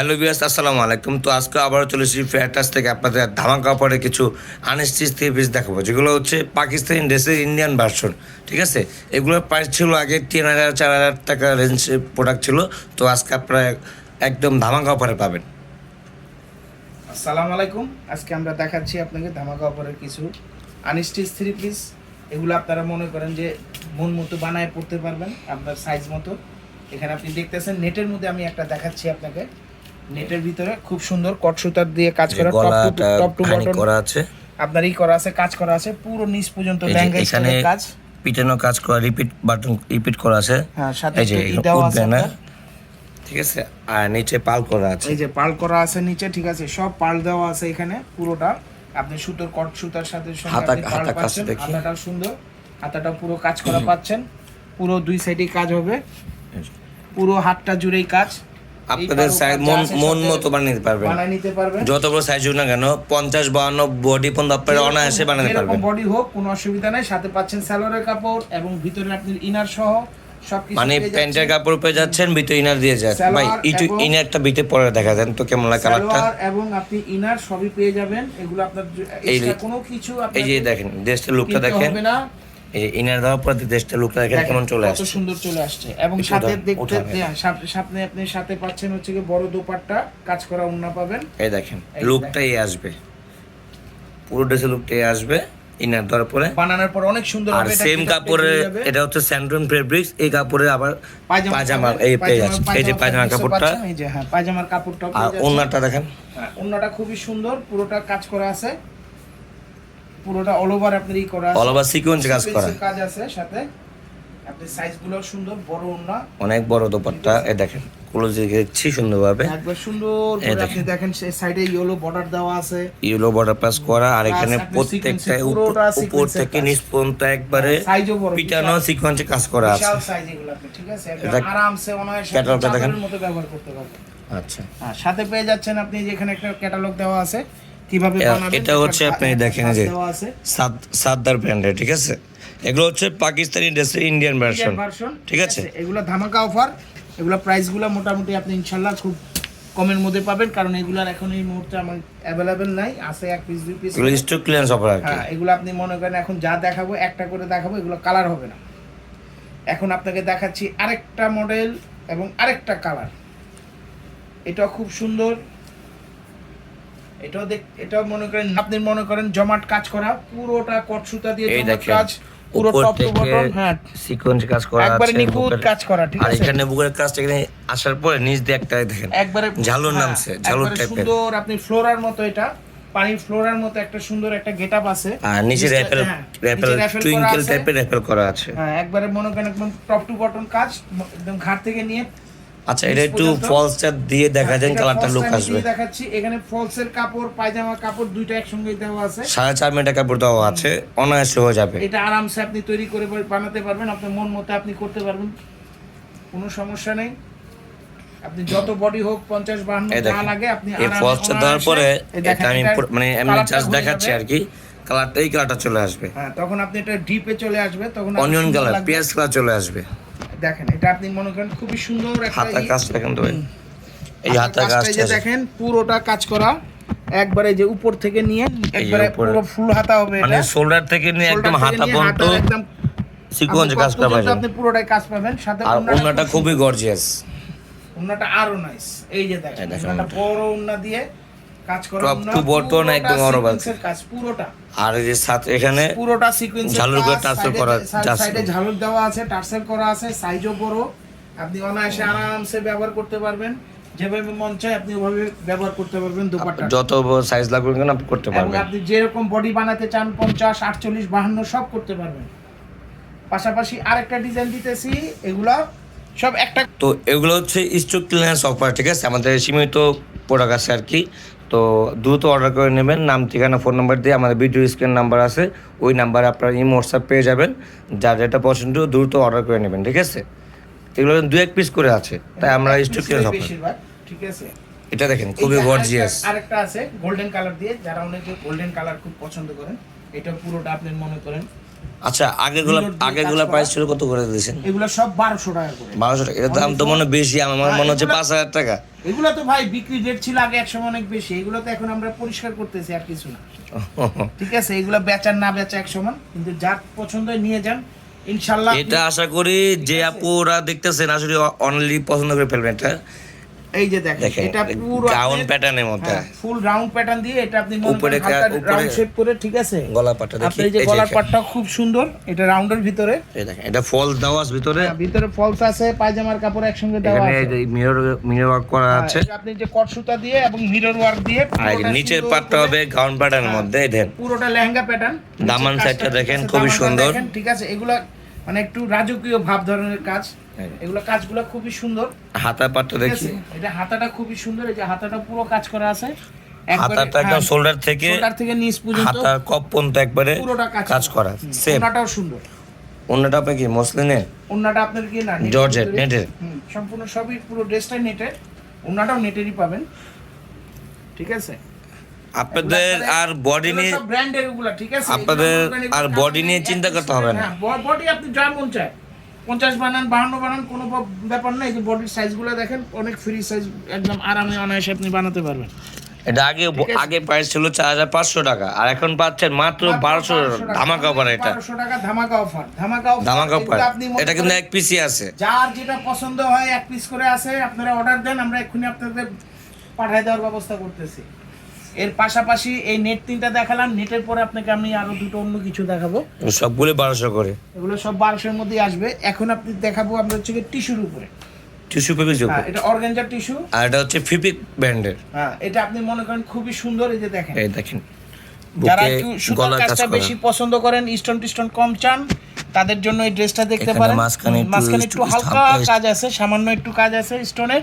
Hello viewers, আসসালামু আলাইকুম। তো আজকে আবারও চলে এসেছি ফেয়ারটাস থেকে আপনাদের ধামাকা অফারে কিছু আনস্টিচ থ্রি পিস দেখাবো, যেগুলো হচ্ছে পাকিস্তানি ড্রেসের ইন্ডিয়ান ভার্সন। ঠিক আছে, এগুলোর প্রাইস ছিল আগে 3,000 4,000 টাকা রেঞ্জের প্রোডাক্ট ছিল। তো আজকে আপনারা একদম ধামাকা অফারে পাবেন। আসসালামু আলাইকুম। আজকে আমরা দেখাচ্ছি আপনাকে ধামাকা অফারের কিছু আনস্টিচ থ্রি পিস। এগুলো আপনারা মনে করেন যে মন মতো বানায় পড়তে পারবেন আপনার সাইজ মতো। এখানে আপনি দেখতেছেন নেটের মধ্যে আমি একটা দেখাচ্ছি আপনাকে। নেটের ভিতরে খুব সুন্দর কট সুতার দিয়ে কাজ করা, টপ টু বটম করা আছে, আপনার করা আছে, কাজ করা আছে পুরো নিচ পর্যন্ত লেহেঙ্গা স্টাইলের কাজ, পিটানো কাজ করা, রিপিট করা আছে। হ্যাঁ, সাথে এই যে এটাও আছে না, ঠিক আছে। আর নিচে পাল করা আছে, এই যে পাল করা আছে নিচে, ঠিক আছে, সব পাল দেওয়া আছে এখানে পুরোটা। আপনি সুতোর কট সুতার সাথে হাতা কাজ দেখি, হাতাটাও সুন্দর, হাতাটা পুরো কাজ করা পাচ্ছেন। পুরো দুই সাইডে কাজ হবে, পুরো হাতটা জুড়েই কাজ। আপনাদের সাইজ মন মতো বানিয়ে নিতে পারবেন। যত বড় সাইজ হোক না কেন, 50-52 বডি পর্যন্ত আপনারা অনায়াসে বানাতে পারবেন। এরকম বডি হোক কোনো অসুবিধা নাই। সাথে পাচ্ছেন সালোয়ারের কাপড় এবং ভিতরে আপনি ইনার সহ সবকিছু, মানে প্যান্টের কাপড় পেয়ে যাচ্ছেন, ভিতরে ইনার দিয়ে যাচ্ছেন। ভাই একটু ইনারটা ভিতরে পরে দেখা দেন তো কেমন লাগে কালারটা। সালোয়ার এবং আপনি ইনার সবই পেয়ে যাবেন। এগুলো আপনার এক্সট্রা কোনো কিছু এই যে দেখেন ড্রেসটার লুকটা দেখেন, এই ইনার দেওয়ার পর ড্রেসটার লুকটা দেখেন কেমন চলে আসছে, কত সুন্দর চলে আসছে। এবং সাথে দেখতে সাথে আপনি সাথে পাচ্ছেন হচ্ছে কি বড় দোপাট্টা কাজ করা ওড়না পাবেন। এই দেখেন লুকটাই আসবে, পুরো ড্রেসের লুকটাই আসবে ইনার দেওয়ার পরে, বানানোর পর অনেক সুন্দর হবে। আর সেম কাপড়ে এটা হচ্ছে স্যান্ডন ফেব্রিক্স। এই কাপড়ে আবার পায়জামা এই পেয়ে যাচ্ছে, এই যে পায়জামার কাপড়টা, এই যে হ্যাঁ পায়জামার কাপড়টা পেয়ে আর যাচ্ছে। ওড়নাটা দেখেন, হ্যাঁ ওড়নাটা খুবই সুন্দর, পুরোটা কাজ করা আছে, পুরোটা অল ওভার আপনার করা আছে, অল ওভার সিকোয়েন্স কাজ আছে সাথে। আপনি সাইজগুলো সুন্দর, বড় ওড়না, অনেক বড় দোপাট্টা। এই দেখেন ক্লোজে দেখছি সুন্দরভাবে, একবার সুন্দর করে আপনি দেখেন সেই সাইডে ইয়েলো বর্ডার দেওয়া আছে, ইয়েলো বর্ডার প্লাস করা। আর এখানে প্রত্যেকটা উপর থেকে নিচ পর্যন্ত একবারে পিটানো সিকোয়েন্সে কাজ করা আছে। বিশাল সাইজ এগুলো আপনি, ঠিক আছে, একদম আরামসে অনায়াসে চাদরের মতো ব্যবহার করতে পারবেন। আচ্ছা, আর সাথে পেয়ে যাচ্ছেন আপনি যেখানে একটা ক্যাটালগ দেওয়া আছে কিভাবে বানাবেন। এটা হচ্ছে আপনি দেখেন যে সাদ্দার ব্র্যান্ডের, ঠিক আছে। এগুলো হচ্ছে পাকিস্তানি ড্রেসের ইন্ডিয়ান ভার্সন, ঠিক আছে। এগুলো ধামাকা অফার, এগুলো প্রাইসগুলো মোটামুটি আপনি ইনশাআল্লাহ খুব কমের মধ্যে পাবেন, কারণ এগুলার এখন এই মুহূর্তে আমার অ্যাভেলেবেল নাই, আছে এক পিস দুই পিস, এগুলো স্টক ক্লিয়ারেন্স অফার আর কি। হ্যাঁ এগুলো আপনি মনে করেন এখন যা দেখাবো একটা করে দেখাবো, এগুলো কালার হবে না। এখন আপনাকে দেখাচ্ছি আরেকটা মডেল এবং আরেকটা কালার, এটা খুব সুন্দর। এটাও মনে করেন আপনি মনে করেন জমাট কাজ করা, পুরোটা কট সুতা দিয়ে জমাট কাজ, পুরো টপ টু বটম, হ্যাঁ সিকোয়েন্স কাজ করা আছে, একবারে নিখুঁত কাজ করা, ঠিক আছে। আর এখানে বুকের কাজটা এখানে আসার পরে নিচ দিয়ে একটা দেখেন একবারে ঝালর নামছে, ঝালর টাইপের সুন্দর, আপনি ফ্লোরার মতো, এটা পানির ফ্লোরার মতো একটা সুন্দর একটা গেটআপ আছে। আর নিচে র্যাপেল টুইঙ্কেল টাইপের র্যাপেল করা আছে। হ্যাঁ একবারে মনে করেন একদম টপ টু বটম কাজ, একদম ঘাট থেকে নিয়ে। আচ্ছা, এটা একটু ফলসটা দিয়ে দেখা দেন, কালারটা লুক আসবে। দেখাচ্ছি এখানে ফলসের কাপড়, পায়জামা কাপড় দুইটা একসঙ্গে দেওয়া আছে, 4.5 মিটার কাপড় দেওয়া আছে, অনায়াসে হয়ে যাবে। এটা আরামসে আপনি তৈরি করে বানাতে পারবেন, আপনার মন মতো আপনি করতে পারবেন, কোনো সমস্যা নেই। আপনি যত বডি হোক 50-52 যা লাগে আপনি এই ফলসটা দেওয়ার পরে এটা আমি মানে এমনি জাস্ট দেখাচ্ছি আর কি, কালারটা এই কালারটা চলে আসবে। হ্যাঁ তখন আপনি এটা ডিপে চলে আসবে, তখন অনিয়ন কালার, পেঁয়াজ কালার চলে আসবে। দেখেন এটা আপনি মনে করেন খুবই সুন্দর একটা হাতা কাজ দেখেন তো, এই হাতা কাজটা দেখেন পুরোটা কাজ করা, একবারে যে উপর থেকে নিয়ে একবারে পুরো ফুল হাতা হবে, এটা মানে শোল্ডার থেকে নিয়ে একদম হাতা পর্যন্ত একদম সিকোয়েন্স কাজ করা পাবেন, আপনি পুরোটাই কাজ পাবেন। সাথে আর ওন্নাটা খুবই গর্জিয়াস, ওন্নাটা আরো নাইস। এই যে দেখেন ওন্নাটা বড় ওন্না দিয়ে কাজ করা, টপ টু বটম একদম অরবাল কাজ পুরোটা। আর এই যে সাথে এখানে পুরোটা সিকোয়েন্স ঝালর করে টার্সেল করা, সাইডে ঝালর দেওয়া আছে, টার্সেল করা আছে, সাইজও বড়, আপনি অনায়াসে আরামসে ব্যবহার করতে পারবেন, যেভাবে মন চায় আপনি ওভাবে ব্যবহার করতে পারবেন। দোপাট্টা যত সাইজ লাগবে কেন আপনি করতে পারবেন, আপনি যেরকম বডি বানাতে চান 50, 48, 52 সব করতে পারবেন। পাশাপাশি আরেকটা ডিজাইন দিতেছি, এগুলা সব একটা। তো এগুলো হচ্ছে স্টক ক্লিয়ারেন্স অফার, ঠিক আছে, আমাদের সীমিত প্রোডাক্ট আছে আর কি। তো দ্রুত অর্ডার করে নেবেন, নাম ঠিকানা ফোন নাম্বার দিয়ে, আমাদের ভিডিও স্ক্রিন নাম্বার আছে, ওই নাম্বারে আপনার ইমো হোয়াটসঅ্যাপ পেয়ে যাবেন। যার যেটা পছন্দ দ্রুত অর্ডার করে নেবেন, ঠিক আছে। এগুলো 2-1 পিস করে আছে, তাই আমরা স্টক ক্লিয়ারেন্স অফার, ঠিক আছে। এটা দেখেন খুবই গর্জিয়াস। আরেকটা আছে গোল্ডেন কালার দিয়ে, যারা অনেকে গোল্ডেন কালার খুব পছন্দ করেন, এটা পুরোটা আপনি মনে করেন আচ্ছা, আগেগুলো প্রাইস ছিল কত করে দিয়েছেন? এগুলো সব 1200 টাকা করে। 1200 টাকা, এর দাম তো মনে হয় বেশি, আমার মনে হচ্ছে 5000 টাকা। এগুলো তো ভাই বিক্রি রেট ছিল আগে একসময় অনেক বেশি, এগুলো তো এখন আমরা পরিষ্কার করতেছি আর কিছু না। ঠিক আছে, এগুলো বেচার না বেচা এক সমান, কিন্তু যার পছন্দ হয় নিয়ে যান ইনশাআল্লাহ। এটা আশা করি যে আপুরা দেখতেছেন আসলে অনলি পছন্দ করে ফেলবেন। এটা এই যে দেখেন, এটা পুরো রাউন্ড প্যাটার্নের মধ্যে, ফুল রাউন্ড প্যাটার্ন দিয়ে, এটা আপনি উপরে রাউন্ড শেপ করে, ঠিক আছে। গলা পাটটা দেখি, আপনি এই যে গলার পাটটা খুব সুন্দর, এটা রাউন্ডের ভিতরে, এই দেখেন এটা ফলস দেওয়া আছে ভিতরে, ভিতরে ফলস আছে, পায়জামার কাপড় একসঙ্গে দেওয়া আছে, এখানে মিরর ওয়ার্ক করা আছে, আপনি যে কট সুতা দিয়ে এবং মিরর ওয়ার্ক দিয়ে, আর নিচের পাটটা হবে গাউন প্যাটার্নের মধ্যে। দেখেন পুরোটা লেহেঙ্গা প্যাটার্ন, দামান সাইডটা দেখেন খুবই সুন্দর, ঠিক আছে। এগুলা মানে একটু রাজকীয় ভাব ধরনের কাজ, এগুলো কাজগুলো খুবই সুন্দর। হাতার পাটটা দেখি, এটা হাতাটা খুবই সুন্দর, এই যে হাতাটা পুরো কাজ করা আছে, হাতাটা একদম শোল্ডার থেকে নিচ পর্যন্ত, হাতার কপ পর্যন্ত একবারে পুরোটা কাজ করা। সেম ওন্নাটাও সুন্দর, ওন্নাটা আপনি কি মসলিনের, ওন্নাটা আপনার কি না জর্জেট নেটের, সম্পূর্ণ সবই পুরো ড্রেসটাই নেটের, ওন্নাটাও নেটেরই পাবেন, ঠিক আছে। আপনাদের আর বডি নিয়ে ব্র্যান্ডের এগুলা, ঠিক আছে, আপনাদের আর বডি নিয়ে চিন্তা করতে হবে না। বডি আপনি যা মন চায় 50 বানান 52 বানান, কোনো ব্যাপার না। এই যে বডির সাইজগুলো দেখেন, অনেক ফ্রি সাইজ, একদম আরামে অনায়াসে আপনি বানাতে পারবেন। এটা আগে প্রাইস ছিল 4500 টাকা, আর এখন পাচ্ছেন মাত্র 1200 ধামাকা অফার। এটা 1200 টাকা ধামাকা অফার, ধামাকা অফার। এটা কিন্তু এক পিসই আছে, যার যেটা পছন্দ হয় এক পিস করে আছে, আপনারা অর্ডার দেন, আমরা এক্ষুনি আপনাদের পাঠিয়ে দেওয়ার ব্যবস্থা করতেছি। এর পাশাপাশি এই নেট 3টা দেখালাম, নেটের পরে আপনাকে আমি আরো দুটো অন্য কিছু দেখাবো, সবগুলো 1200 করে, এগুলো সব 1200 এর মধ্যেই আসবে। এখন আপনি দেখাবো আমরা হচ্ছে টিস্যুর উপরে, টিস্যু পেপার, এটা অর্গানজার টিস্যু, আর এটা হচ্ছে ফিপিক ব্র্যান্ডের। হ্যাঁ, এটা আপনি মনে করেন খুবই সুন্দর, এই যে দেখেন, এই দেখেন যারা একটু সুতার কাজটা বেশি পছন্দ করেন, স্টোন টিস্টোন কম চান, তাদের জন্য এই ড্রেসটা দেখতে পারেন। মাঝখানে একটু হালকা কাজ আছে, সামান্য একটু কাজ আছে স্টোনের,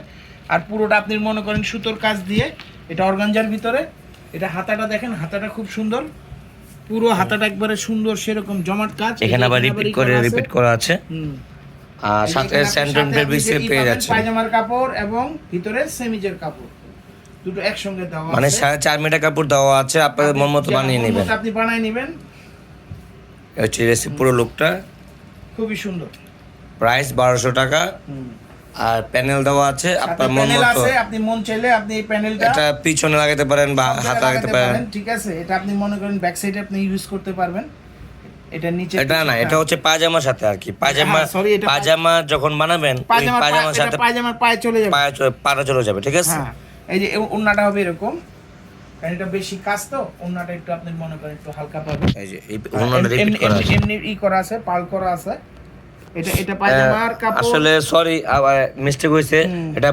আর পুরোটা আপনি মনে করেন সুতোর কাজ দিয়ে, এটা অর্গানজার ভিতরে। এটা হাতাটা দেখেন, হাতাটা খুব সুন্দর, পুরো হাতাটা একবারে সুন্দর সেরকম জমাট কাজ, এখানে আবার রিপিট করা আছে, আর সাথে স্যান্ডন ফেব্রিক্স এর পেয়ে যাচ্ছে পায়জামার কাপড় এবং ভিতরে সেমিজের কাপড়, দুটো একসঙ্গে দেওয়া আছে, মানে 4.5 মিটার কাপড় দেওয়া আছে, আপনাদের মন মতো বানিয়ে নেবেন, আপনি বানিয়ে নেবেন। হচ্ছে পুরো লুকটা খুবই সুন্দর, প্রাইস 1200 টাকা, আর প্যানেল দেওয়া আছে আপনার মন মতো, আপনি মন চাইলে আপনি এই প্যানেলটা এটা পিছনে লাগাতে পারেন বা হাতে লাগাতে পারেন, ঠিক আছে। এটা আপনি মনে করেন ব্যাক সাইডে আপনি ইউজ করতে পারবেন। এটা নিচে, এটা না, এটা হচ্ছে পায়জামার সাথে আর কি, পায়জামা যখন বানাবেন পায়জামার সাথে পায়জামার পায়ে চলে যাবে, পাটা চলে যাবে, ঠিক আছে। এই যে ওন্নাটা হবে এরকম, কারণ এটা বেশি কাজ তো, ওন্নাটা একটু আপনি মনে করেন একটু হালকা পাবেন। এই যে এই ওন্নাটা রিপিট করা আছে, এমনি করা আছে, পাল করা আছে। এটা পায়জামার কাপড়, আসলে সরি মিস্টেক হইছে, এটা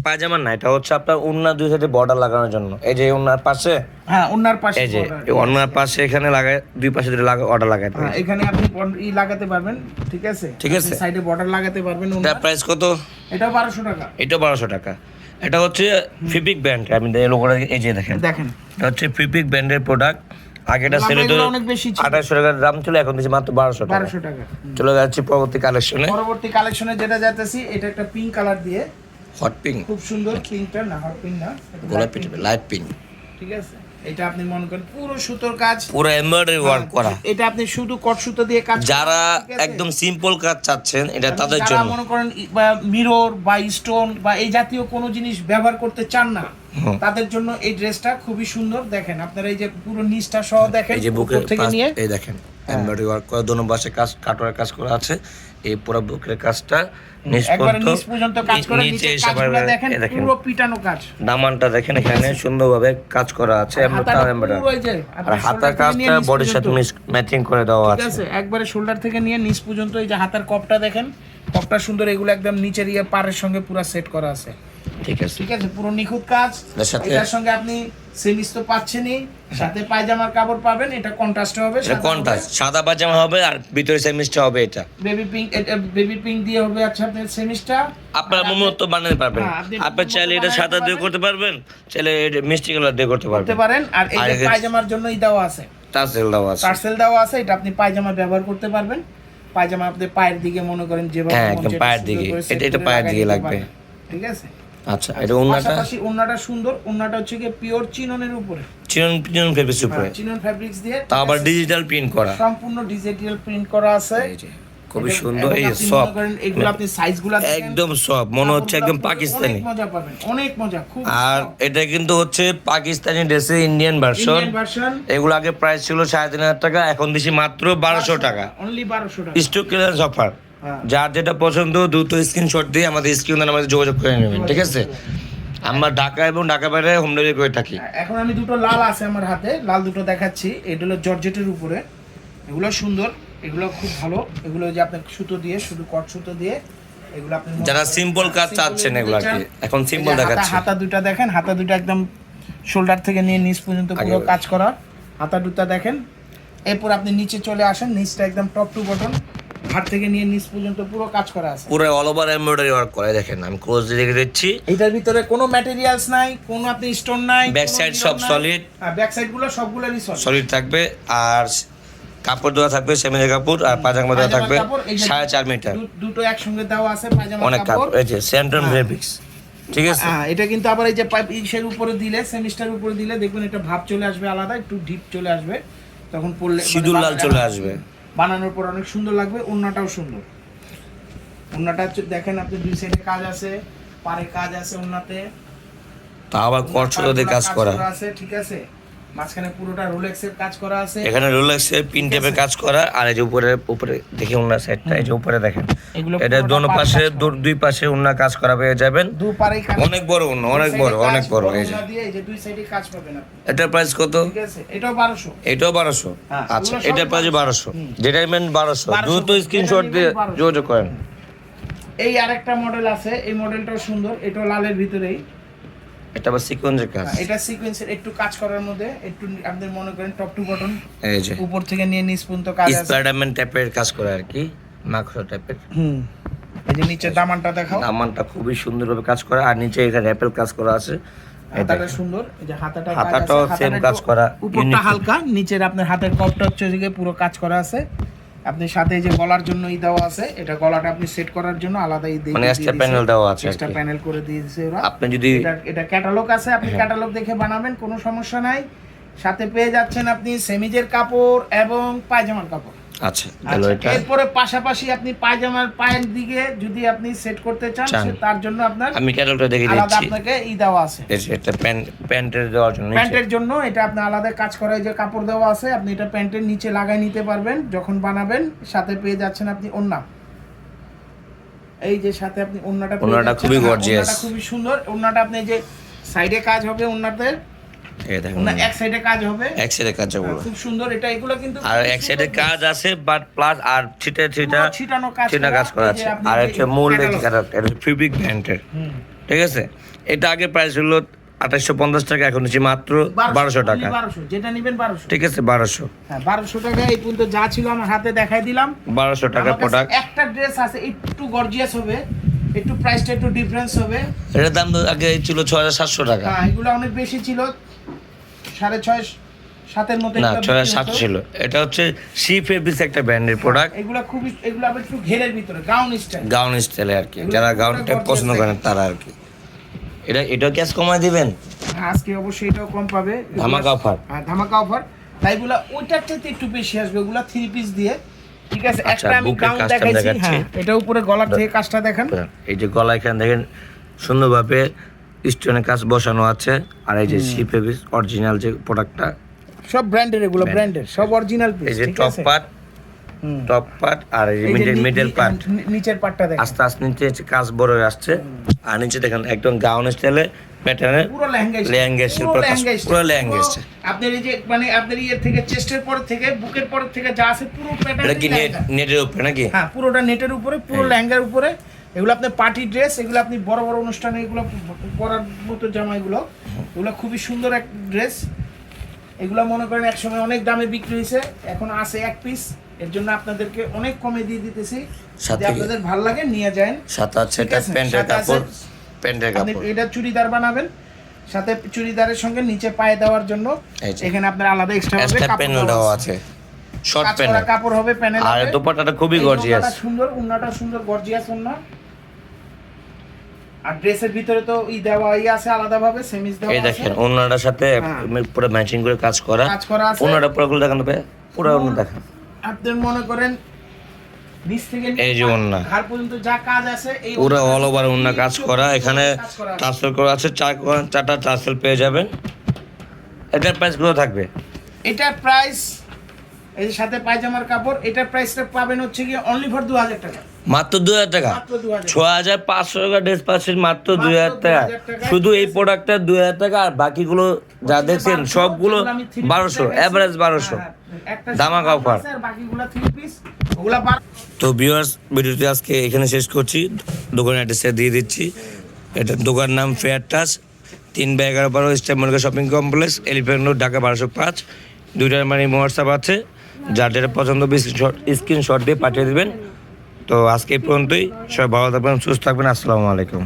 পায়জামার না, এটা হচ্ছে আপনার ওন্নার দুই সাইডে বর্ডার লাগানোর জন্য। এই যে ওন্নার পাশে, ওন্নার পাশে, এই যে ওন্নার পাশে এখানে লাগায়, দুই পাশে দুটো অর্ডার লাগাতে হবে, এখানে আপনি লাগাতে পারবেন, ঠিক আছে, ঠিক আছে, সাইডে বর্ডার লাগাতে পারবেন। এটা প্রাইস কত? এটা 1200 টাকা, এটা 1200 টাকা। এটা হচ্ছে ফিপিক ব্র্যান্ড, আমি লোগোটা এই যে দেখেন, এটা হচ্ছে ফিপিক ব্র্যান্ডের প্রোডাক্ট। আগেটা ছিল তো 2800 টাকার দাম ছিল, এখন দিচ্ছে মাত্র 1200 টাকা। চলে যাচ্ছি পরবর্তী কালেকশনে যেটা যাইতেছি, এটা একটা পিঙ্ক কালার দিয়ে, হট পিঙ্ক, খুব সুন্দর। পিঙ্কটা না, হট পিঙ্ক না, গোলাপি লাইট পিঙ্ক, ঠিক আছে। এটা আপনি মনে করেন পুরো সুতোর কাজ, পুরো এমব্রয়ডারি ওয়ার্ক করা। এটা আপনি শুধু কট সুতো দিয়ে কাজ, যারা একদম সিম্পল কাজ চাচ্ছেন, এটা তাদের জন্য। মনে করেন মিরর বা স্টোন বা এই জাতীয় কোনো জিনিস ব্যবহার করতে চান না, তাদের জন্য এই ড্রেসটা খুবই সুন্দর। দেখেন আপনারা এই যে পুরো নিচটা সহ দেখেন, এই যে বুকের থেকে নিয়ে এই দেখেন এমব্রয়ডারি ওয়ার্ক করা, দোনো পাশে কাজ, কাটওয়ার কাজ করা আছে। এই পুরো বুকের কাজটা নিচ পর্যন্ত কাজ করা, নিচে কাজগুলো দেখেন পুরো পিটানো কাজ। দামানটা দেখেন, এখানে সুন্দরভাবে কাজ করা আছে, আর হাতার কাজটা বডির সাথে ম্যাচিং করে দেওয়া আছে, ঠিক আছে। একবারে শোল্ডার থেকে নিয়ে নিচ পর্যন্ত, এই যে হাতার কপটা দেখেন, কপটা সুন্দর, এগুলো একদম নিচের পাড়ের সঙ্গে পুরো সেট করা আছে, ঠিক আছে, ঠিক আছে, পুরো নিখুঁত কাজ। এটার সঙ্গে আপনি সেমিজ তো পাচ্ছেনই, সাথে পায়জামার কাপড় পাবেন, এটা কন্ট্রাস্ট হবে, এটা কন্ট্রাস্ট, সাদা পায়জামা হবে আর ভিতরে সেমিজটা হবে, এটা বেবি পিঙ্ক দিয়ে হবে। আচ্ছা, আপনার সেমিজটা আপনার মতো বানাতে পারবেন, আপনি চাইলে এটা সাদা দিয়ে করতে পারবেন, চাইলে মিষ্টি কালার দিয়ে করতে পারবেন। আর এই যে পায়জামার জন্য দেওয়া আছে, টার্সেল দেওয়া আছে, এটা আপনি পায়জামা ব্যবহার করতে পারবেন। পায়জামা আপনি পায়ের দিকে মনে করেন যেভাবে একদম পায়ের দিকে, এটা পায়ের দিকে লাগবে, ঠিক আছে। আচ্ছা, এটা ওন্নাটা পাশাপাশি ওন্নাটা সুন্দর, ওন্নাটা হচ্ছে কি পিওর চিননের উপরে, চিনন ফেব্রিক্স উপরে, চিনন ফ্যাব্রিক্স দিয়ে, তা আবার ডিজিটাল প্রিন্ট করা, সম্পূর্ণ ডিজিটাল প্রিন্ট করা আছে। এই যে খুবই সুন্দর, এই আপনি সব মনে করেন এগুলো আপনি সাইজগুলো একদম সব মনে হচ্ছে একদম পাকিস্তানি। অনেক মজা পাবেন, অনেক মজা, খুব আর এটা কিন্তু হচ্ছে পাকিস্তানি ড্রেসের ইন্ডিয়ান ভার্সন। ভার্সন। এগুলো আগে প্রাইস ছিল 3,500 টাকা, এখন দিছি মাত্র 1200 টাকা, অনলি 1200 টাকা। Stock clearance offer. হ্যাঁ। যার যেটা পছন্দ দ্রুত স্ক্রিনশট দিয়ে আমাদের স্ক্রিনে আমাদের যোগাযোগ করে নেবেন, ঠিক আছে? আমরা ঢাকা এবং ঢাকা বাইরে হোম ডেলিভারি করে থাকি। এখন আমি দুটো লাল আছে আমার হাতে, লাল দুটো দেখাচ্ছি। এটা হলো জর্জেটের উপরে, এগুলো সুন্দর, এগুলো খুব ভালো। এগুলো যে আপনি সুতো দিয়ে, শুধু কট সুতো দিয়ে, এগুলো আপনি যারা সিম্পল কাজ চাচ্ছেন এগুলো আর কি, এখন সিম্পল দেখাচ্ছি। হাতা দুটো দেখেন, হাতা দুটো একদম শোল্ডার থেকে নিয়ে নিচ পর্যন্ত পুরো কাজ করা, হাতা দুটো দেখেন। এরপর আপনি নিচে চলে আসেন, নিচটা একদম টপ টু বটন, হাত থেকে নিয়ে নিচ পর্যন্ত পুরো কাজ করা আছে, পুরো অল ওভার এমব্রয়ডারি ওয়ার্ক করা। দেখেন আমি ক্লোজ দেখে দিচ্ছি, এটার ভিতরে কোনো ম্যাটেরিয়ালস নাই, কোনো আপনি স্টোন নাই, ব্যাক সাইড সব সলিড, আর ব্যাক সাইড গুলো সবগুলোরই সলিড সলিড থাকবে। আর কাপড় দেওয়া থাকবে সেমিজের কাপড়, আর পাজামা দেওয়া থাকবে 4.5 মিটার, দুটো একসঙ্গে দেওয়া আছে পায়জামা অনেক কাপড়। কাপড়। এই যে সেন্ট্রাল ফেব্রিক্স, ঠিক আছে? হ্যাঁ, এটা কিন্তু আবার এই যে ইসের উপরে দিলে, সেমিস্টার উপরে দিলে দেখবেন এটা ভাব চলে আসবে আলাদা, একটু ডিপ চলে আসবে, তখন পরলে সিঁদুর লাল চলে আসবে, বানানোর পর অনেক সুন্দর লাগবে। ওন্নাটাও সুন্দর, ওন্নাটা দেখেন আপনি দুই সাইডে কাজ আছে, পারে কাজ আছে ওন্নাতে, তা আবার কটসুতোতে কাজ করা আছে, ঠিক আছে? মাঝখানে পুরোটা রোলেক্সের কাজ করা আছে, এখানে রোলেক্সের পিন টেপের কাজ করা। আর এই যে উপরে দেখি ওনার সাইডটা, এই যে উপরে দেখেন, এটা দোনো পাশে দুই পাশে ওনার কাজ করা পেয়ে যাবেন। দুপারেই কাজ, অনেক বড় ওনা, অনেক বড়, অনেক বড়। এই যে ওন্না দিয়ে এই যে দুই সাইডে কাজ পাবেন আপনি, এটার প্রাইস কত? ঠিক আছে? এটাও 1200। এটাও 1200। হ্যাঁ, আচ্ছা, এগুলো সব এটার প্রাইস 1200, যেটা নেবেন 1200, 1200, দ্রুত স্ক্রিনশট দিয়ে যেটা নেবেন 1200 যোগাযোগ করেন। এই আরেকটা মডেল আছে, এই মডেলটাও সুন্দর, এটা লালের ভিতরেই, এটা আবার সিকোয়েন্সের কাজ, এটা সিকোয়েন্সের একটু কাজ করার মধ্যে, একটু আপনি মনে করেন টপ টু বটন, এই যে উপর থেকে নিয়ে নিচ পর্যন্ত কাজ আছে। স্পাইডারম্যান টাইপের কাজ করা আর কি, মাকড়সা টাইপের। এই যে নিচে দামানটা দেখাও, দামানটা খুবই সুন্দরভাবে কাজ করা, আর নিচে এখানে অ্যাপেল কাজ করা আছে। হাতাটা সুন্দর, এই যে হাতাটা হাতাটাও সেম কাজ করা, উপরটা হালকা, নিচের আপনার হাতের কপটা হচ্ছে ওদিকে পুরো কাজ করা আছে। আপনি সাথে এই যে গলার জন্য দেওয়া আছে, এটা গলাটা আপনি সেট করার জন্য আলাদা মানে এক্সট্রা প্যানেল দেওয়া আছে, এক্সট্রা প্যানেল করে দিয়েছে ওরা। আপনি যদি এটা ক্যাটালগ আছে, আপনি ক্যাটালগ দেখে বানাবেন, কোনো সমস্যা নাই। সাথে পেয়ে যাচ্ছেন আপনি সেমিজের কাপড় এবং পায়জামার কাপড়। আচ্ছা, তাহলে এটা এরপরে পাশাপাশি আপনি পায়জামার পায়ের দিকে যদি আপনি সেট করতে চান, তার জন্য আপনার আমি ক্যাটালগটা দেখে আলাদা দিচ্ছি, আপনাকে দেওয়া আছে। এই যে এটা প্যান্টের দেওয়ার জন্য, প্যান্টের জন্য এটা আপনি আলাদা কাজ করা, যে কাপড় দেওয়া আছে, আপনি এটা প্যান্টের নিচে লাগাই নিতে পারবেন যখন বানাবেন। সাথে পেয়ে যাচ্ছেন আপনি ওন্না, এই যে সাথে আপনি ওন্নাটা খুবই গর্জিয়াস, ওন্নাটা খুবই সুন্দর। ওন্নাটা আপনি যে সাইডে কাজ হবে, ওন্নাতে এই দেখুন ওন্না এক সাইডে কাজ হবে, এক সাইডে কাজ হবে, খুব সুন্দর। এটা এগুলো কিন্তু আর এক সাইডে কাজ আছে, বাট প্লাস আর ছিটানো কাজ করা আছে। আর হচ্ছে মূল এটা ফেব্রিক ব্র্যান্ডের, ঠিক আছে? এটা আগে প্রাইস হলো 2850 টাকা, এখন হচ্ছে মাত্র 1200 টাকা, 1200, যেটা নেবেন 1200, ঠিক আছে? 1200, হ্যাঁ 1200 টাকা। এই পর্যন্ত যা ছিল আমার হাতে দেখাই দিলাম, 1200 টাকা প্রোডাক্ট। একটা ড্রেস আছে একটু গর্জিয়াস হবে, একটু প্রাইসটা একটু ডিফারেন্স হবে। এটার দাম তো আগে ছিল 6700 টাকা, হ্যাঁ এগুলো অনেক বেশি ছিল, 6.5 7 এর মধ্যে, না 6700 ছিল। এটা হচ্ছে সি ফেব্রিক্স একটা ব্র্যান্ডের প্রোডাক্ট, এগুলো আবার একটু ঘেরের ভিতরে গাউন স্টাইলে আর কি, যারা গাউনটা পছন্দ করেন তারা আর কি। এটা ক্যাশ কমায় দিবেন আজকে, অবশ্যই এটাও কম পাবে, ধামাকা অফার। হ্যাঁ ধামাকা অফার, তাই এগুলো ওইটার চাইতে একটু বেশি আসবে, এগুলো 3 পিস দিয়ে, ঠিক আছে? আচ্ছা, একটা আমি বুকের গাউন কাজটা দেখাইছি, দেখাচ্ছি। হ্যাঁ এটা উপরে গলার থেকে কাজটা দেখেন, এই যে গলা এখানে দেখেন সুন্দরভাবে স্টোনের কাজ বসানো আছে। আর এই যে সি ফেব্রিক্স অরিজিনাল যে প্রোডাক্টটা, সব ব্র্যান্ডের, এগুলো ব্র্যান্ডের, সব অরিজিনাল পিস, এই যে ঠিক টপ আছে? পার্ট আর এই মিডল পার্ট, নিচের পার্টটা দেখেন, আস্তে আস্তে নিচে কাজ বড় হয়ে আসছে। আর নিচে দেখেন একদম গাউন স্টাইলে প্যাটার্নের, পুরো লেহেঙ্গা পুরো লেহেঙ্গা। আপনার এই যে মানে আপনার ইয়ের থেকে চেস্টের পর থেকে বুকের পর থেকে যা আছে পুরো এটা কি প্যাটার্ন, নেটের উপরে নাকি? হ্যাঁ পুরোটা নেটের উপরে, পুরো লেহেঙ্গার উপরে। এগুলো আপনার পার্টি ড্রেস, এগুলো আপনি বড় বড় অনুষ্ঠানে এগুলো পরার মতো জামা, এগুলো খুবই সুন্দর এক ড্রেস। এগুলো মনে করেন একসময় অনেক দামে বিক্রি হয়েছে, এখন আছে এক পিস, এর জন্য আপনাদেরকে অনেক কমে দিয়ে দিতেছি, যদি আপনাদের ভালো লাগে নিয়ে যান। সাথে আছে এটা প্যান্টের কাপড়, আপনি এটা চুড়িদার বানাবেন, সাথে চুড়িদারের সঙ্গে নিচে পায়ে দেওয়ার জন্য এখানে আপনার আলাদা এক্সট্রা প্যানেল দেওয়া আছে, শর্ট প্যানেল কাপড় হবে, প্যানেল হবে। আর দোপাট্টাটা খুবই গর্জিয়াস, সুন্দর, উন্নাটা সুন্দর গর্জিয়াস উন্না। আর ড্রেসের ভিতরে তো দেওয়া আছে আলাদাভাবে সেমিজ দেওয়া এই আছে। দেখেন ওনাটার সাথে হ্যাঁ। পুরো ম্যাচিং করে কাজ করা আছে। ওনাটা পুরোগুলো দেখান হবে পুরো ওনা দেখান আপনি মনে করেন নিচ থেকে এই যে ওন্না। ঘাড় পর্যন্ত যা কাজ আছে এই পুরো ওন্নার অল ওভার ওনা কাজ করা, এখানে কাজ করা আছে। টার্সেল করা আছে, চারটা টার্সেল পেয়ে যাবেন। এটার প্রাইস কত থাকবে? এটার প্রাইস এই যে সাথে পায়জামার কাপড়, এটার প্রাইসটা পাবেন হচ্ছে কি অনলি ফর 2000 টাকা। মাত্র 2000 টাকা। মাত্র 2000 6500 টাকা ড্রেস পাচ্ছেন মাত্র 2000 মাত্র টাকা। 2000 টাকায়। শুধু এই প্রোডাক্টটা 2000 টাকা, আর বাকিগুলো যা দেখছেন সবগুলো 1200, এভারেজ 1200। একটা ধামাকা offer। আর বাকিগুলো 3 পিস ওগুলা 1200। তো ভিউয়ার্স, ভিডিওটি আজকে এখানে শেষ করছি। দোকানের অ্যাড্রেসটা দিয়ে দিচ্ছি। এটা দোকানের নাম fair touch, 3/11 step market shopping complex, elephant road, Dhaka 1205। দুইটার মানে হোয়াটসঅ্যাপ আছে, যার যেটা পছন্দ স্ক্রিনশট দিয়ে পাঠিয়ে দেবেন। তো আজকে এই পর্যন্তই। সবাই ভালো থাকবেন, সুস্থ থাকবেন। আসসালামু আলাইকুম।